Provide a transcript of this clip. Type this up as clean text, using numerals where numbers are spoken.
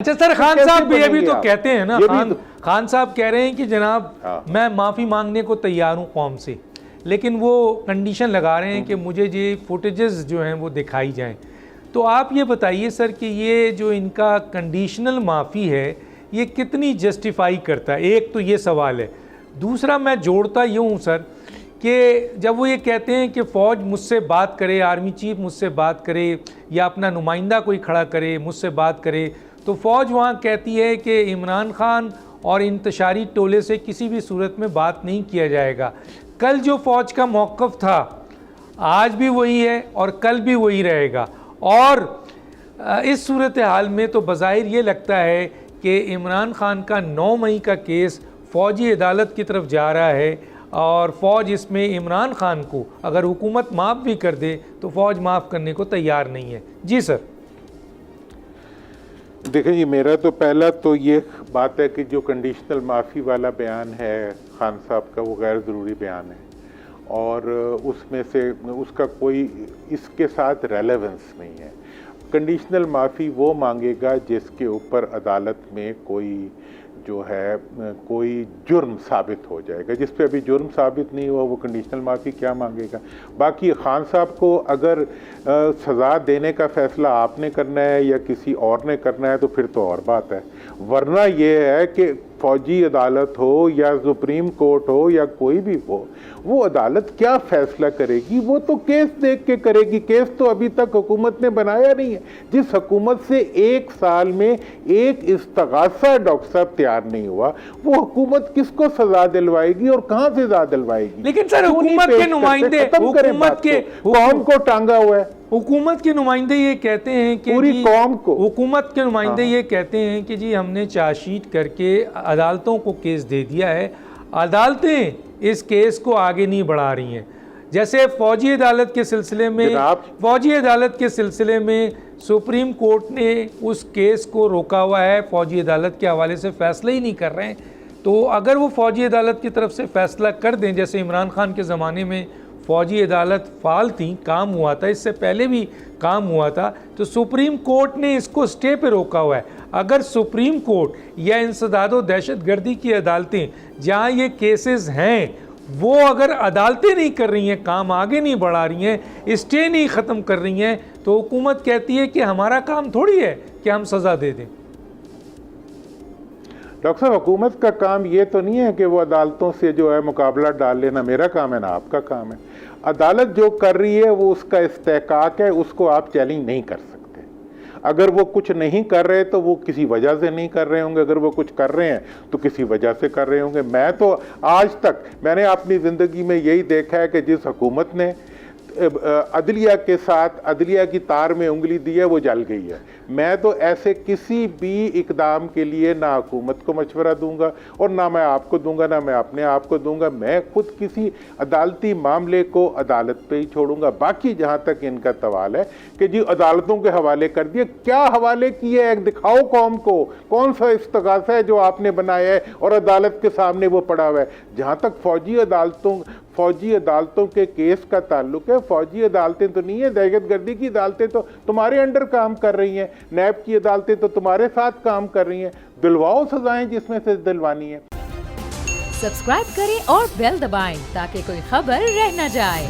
اچھا سر، خان صاحب بھی ابھی تو کہتے ہیں نا، خان صاحب کہہ رہے ہیں کہ جناب میں معافی مانگنے کو تیار ہوں قوم سے، لیکن وہ کنڈیشن لگا رہے ہیں کہ مجھے یہ فوٹیجز جو ہیں وہ دکھائی جائیں. تو آپ یہ بتائیے سر کہ یہ جو ان کا کنڈیشنل معافی ہے یہ کتنی جسٹیفائی کرتا ہے؟ ایک تو یہ سوال ہے. دوسرا میں جوڑتا یہ ہوں سر کہ جب وہ یہ کہتے ہیں کہ فوج مجھ سے بات کرے، آرمی چیف مجھ سے بات کرے یا اپنا نمائندہ کوئی کھڑا کرے مجھ سے بات کرے، تو فوج وہاں کہتی ہے کہ عمران خان اور انتشاری ٹولے سے کسی بھی صورت میں بات نہیں کیا جائے گا. کل جو فوج کا موقف تھا آج بھی وہی ہے اور کل بھی وہی رہے گا. اور اس صورتحال میں تو بظاہر یہ لگتا ہے کہ عمران خان کا 9 مئی کا کیس فوجی عدالت کی طرف جا رہا ہے، اور فوج اس میں عمران خان کو اگر حکومت معاف بھی کر دے تو فوج معاف کرنے کو تیار نہیں ہے. جی سر. دیکھیں جی، میرا تو پہلا تو یہ بات ہے کہ جو کنڈیشنل معافی والا بیان ہے خان صاحب کا وہ غیر ضروری بیان ہے، اور اس میں سے اس کا کوئی اس کے ساتھ ریلیونس نہیں ہے. کنڈیشنل معافی وہ مانگے گا جس کے اوپر عدالت میں کوئی جو ہے کوئی جرم ثابت ہو جائے گا. جس پہ ابھی جرم ثابت نہیں ہوا وہ کنڈیشنل معافی کیا مانگے گا؟ باقی خان صاحب کو اگر سزا دینے کا فیصلہ آپ نے کرنا ہے یا کسی اور نے کرنا ہے تو پھر تو اور بات ہے، ورنہ یہ ہے کہ فوجی عدالت ہو یا سپریم کورٹ ہو یا کوئی بھی ہو، وہ عدالت کیا فیصلہ کرے گی وہ تو کیس دیکھ کے کرے گی. کیس تو ابھی تک حکومت نے بنایا نہیں ہے. جس حکومت سے 1 سال میں ایک استغاثہ ڈاکٹر صاحب تیار نہیں ہوا، وہ حکومت کس کو سزا دلوائے گی اور کہاں سے سزا دلوائے گی؟ لیکن سر حکومت کے نمائندے قوم کو ٹانگا ہوا ہے. حکومت کے نمائندے یہ کہتے ہیں کہ پوری قوم کو، حکومت کے نمائندے یہ کہتے ہیں کہ جی ہم نے چارج شیٹ کر کے عدالتوں کو کیس دے دیا ہے، عدالتیں اس کیس کو آگے نہیں بڑھا رہی ہیں. جیسے فوجی عدالت کے سلسلے میں سپریم کورٹ نے اس کیس کو روکا ہوا ہے، فوجی عدالت کے حوالے سے فیصلہ ہی نہیں کر رہے ہیں. تو اگر وہ فوجی عدالت کی طرف سے فیصلہ کر دیں، جیسے عمران خان کے زمانے میں فوجی عدالت فعال تھیں، کام ہوا تھا، اس سے پہلے بھی کام ہوا تھا، تو سپریم کورٹ نے اس کو سٹے پہ روکا ہوا ہے. اگر سپریم کورٹ یا انسداد و دہشت گردی کی عدالتیں جہاں یہ کیسز ہیں وہ اگر عدالتیں نہیں کر رہی ہیں، کام آگے نہیں بڑھا رہی ہیں، اسٹے نہیں ختم کر رہی ہیں، تو حکومت کہتی ہے کہ ہمارا کام تھوڑی ہے کہ ہم سزا دے دیں. ڈاکٹر صاحب، حکومت کا کام یہ تو نہیں ہے کہ وہ عدالتوں سے جو ہے مقابلہ ڈال لینا میرا کام ہے، نہ آپ کا کام ہے. عدالت جو کر رہی ہے وہ اس کا استحقاق ہے، اس کو آپ چیلنج نہیں کر سکتے. اگر وہ کچھ نہیں کر رہے تو وہ کسی وجہ سے نہیں کر رہے ہوں گے، اگر وہ کچھ کر رہے ہیں تو کسی وجہ سے کر رہے ہوں گے. میں تو آج تک میں نے اپنی زندگی میں یہی دیکھا ہے کہ جس حکومت نے عدلیہ کے ساتھ عدلیہ کی تار میں انگلی دی ہے وہ جل گئی ہے. میں تو ایسے کسی بھی اقدام کے لیے نہ حکومت کو مشورہ دوں گا اور نہ میں آپ کو دوں گا، نہ میں اپنے آپ کو دوں گا. میں خود کسی عدالتی معاملے کو عدالت پہ ہی چھوڑوں گا. باقی جہاں تک ان کا سوال ہے کہ جی عدالتوں کے حوالے کر دیے، کیا حوالے کیے ہیں؟ دکھاؤ قوم کو کون سا استغاثہ ہے جو آپ نے بنایا ہے اور عدالت کے سامنے وہ پڑا ہوا ہے. جہاں تک فوجی عدالتوں کے کیس کا تعلق ہے، فوجی عدالتیں تو نہیں ہیں، دہشت گردی کی عدالتیں تو تمہارے انڈر کام کر رہی ہیں، نیب کی عدالتیں تو تمہارے ساتھ کام کر رہی ہیں. دلواؤ سزائیں جس میں سے دلوانی ہے. سبسکرائب کریں اور بیل دبائیں تاکہ کوئی خبر رہ نہ جائے.